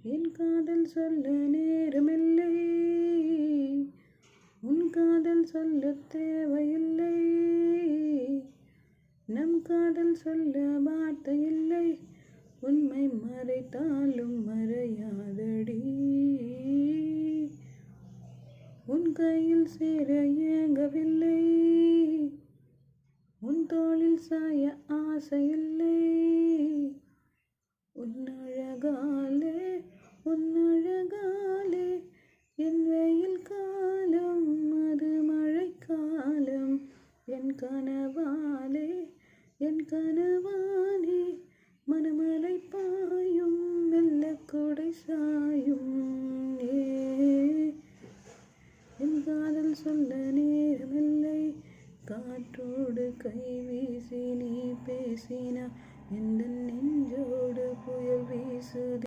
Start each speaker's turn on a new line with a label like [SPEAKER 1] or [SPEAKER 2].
[SPEAKER 1] என் காதல் சொல்ல நேரமில்லை, உன் காதல் சொல்ல தேவையில்லை. நம் காதல் சொல்ல வார்த்தை இல்லை, உண்மை மறைத்தாலும் மறையாதடி. உன் கையில் சேர ஏங்கவில்லை, உன் தோளில் சாய ஆசையில்லை. உன்னழகாலே உன்னழகாலே என் வெயில் காலம் அது மழைக்காலம். என் கனவாலே என் கனவாலே மனமலை பாயும் வெள்ளக்கூடை சாயும். என் காதல் சொல்ல நேரமில்லை, காற்றோடு கை வீசி நீ பேசினா எந்த நெஞ்சோடு புயல் வீசுது.